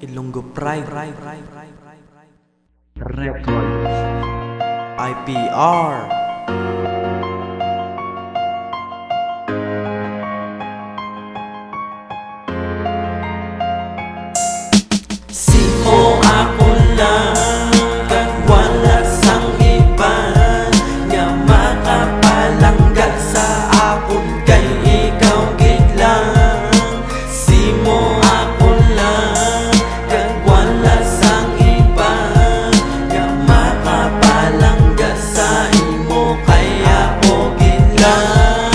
Ilonggo Pride Records IPR. Simo ako lang, kag wala sang iba nga makapalanggat sa akon, kay ikaw gid lang. Simo ako lang, kag wala sang iba nga makapalanggat sa imo, kay ako gid lang.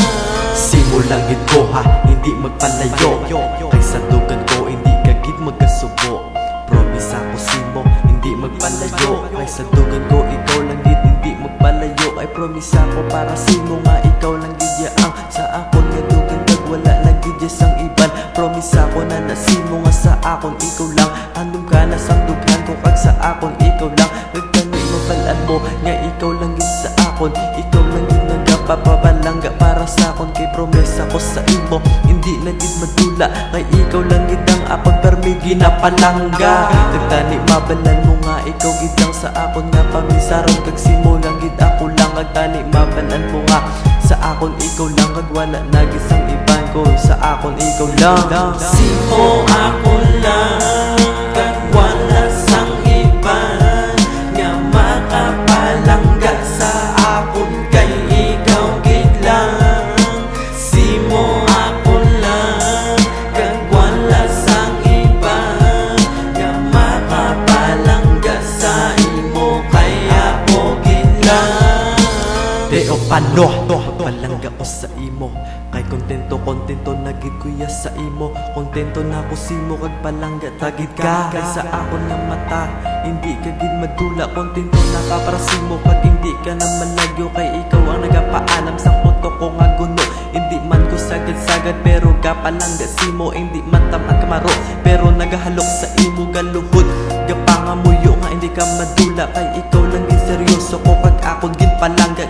Simo lang gid ko ha, hindi magpalayo. Kay sa dugan ko, hindi ka gid magkasubo. Promise ako simo, hindi magpalayo. Kay sa dugan ko, ikaw lang gid, hindi magpalayo. Ay promise ako para simo nga, ikaw lang gid yaang sa akon nga dugan, kag wala lang gid sang iban. Promise ako na nasimo nga sa akon, ikaw lang. Handom ka na sang dughan ko, kag sa akon ikaw lang. Nagtanoy mabalaan mo nga ikaw lang gid sa akon, ikaw lang gid nagapapabalangga para sa akon. Kay promesa ko sa imo, hindi na gid madula. Kay ikaw lang gid ang apag permi ginapalangga. Nagtani mabalan mo nga, ikaw gid lang sa akon nga pamisaron, kag simo lang gid ako lang. Nagtani mabalan mo nga sa akon, ikaw lang, kag wala na gid sang iban ko. Sa akon ikaw lang. Simo ako lang, kag wala sang iba nga makapalanggat sa akon, kay ikaw gid lang. Simo ako lang, kag wala sang iba nga makapalanggat sa imo, kay ako gid lang. Deo pano, palangga ko sa imo. Kay kontento na gid kuya sa imo. Kontento na ko simo, kag palangga tagid ka. Kay sa akon nga mata, hindi ka gid madula. Kontento na ka para simo, kag hindi ka na malagyo. Kay ikaw ang nagapaalam sa puto ko nga guno. Hindi man ko sagad-sagad, pero gapalangga simo. Hindi man tamad kamaro, pero nagahalok sa imo galuhod. Gapangamuyo nga hindi ka madula. Kay ikaw lang gid seryoso ko, kag akon gid palangga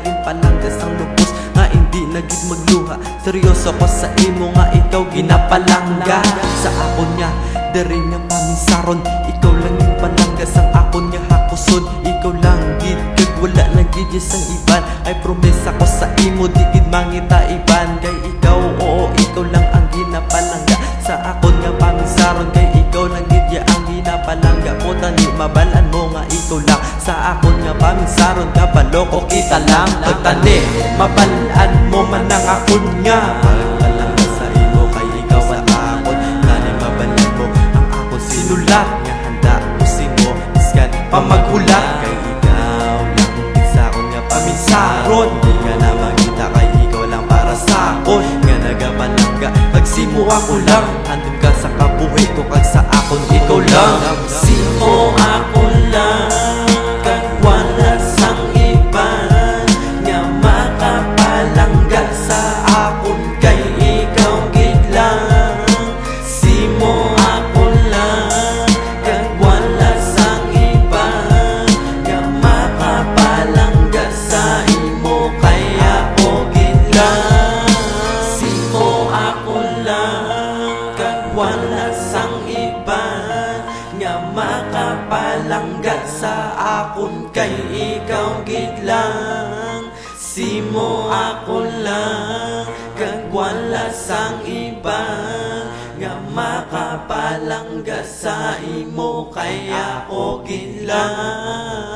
sang lubos nga hindi na gid magluha. Seryoso ko sa imo nga, ikaw ginapalangga sa akon nga diri nga pamisaron. Ikaw lang gid palangga sang akon nga hakuson. Ikaw lang gid, kag wala lang gid sang iban. Ay promesa ko sa imo, di gid mangita iban. Kay ikaw, oo, ikaw lang ang ginapalangga sa akon nga pamisaron. Kay ikaw lang gid ya ang ginapalangga ko. Tani mabalan mo nga, ikaw lang sa akon nga pamisaron. Kabaloko kita lang, pagtani mabalan mo man ang akon nga. Pagpalangga sa imo, kay ikaw sa akon. Tani mabalan mo ang akon sinulat nga handa ko simo, iskan pamaghula. Kay ikaw lang gid sa akon nga pamisaron. Di ka na magita, kay ikaw lang para sa akon nga nagapalangga. Pag simo ako lang, andun ka sa kabuhi ko, kag sa akon ikaw lang. Simo ako lang, kag wala sang iba nga makapalanggat sa akon, kay ikaw gid lang. Simo ako lang, kag wala sang iba nga makapalanggat sa imo, kay ako gid lang. Simo ako lang, kag wala sang iba nga makapalangga sa akon, kay ikaw gid lang. Simo ako lang, kag wala sang iba nga makapalangga sa imo, kay ako gid lang.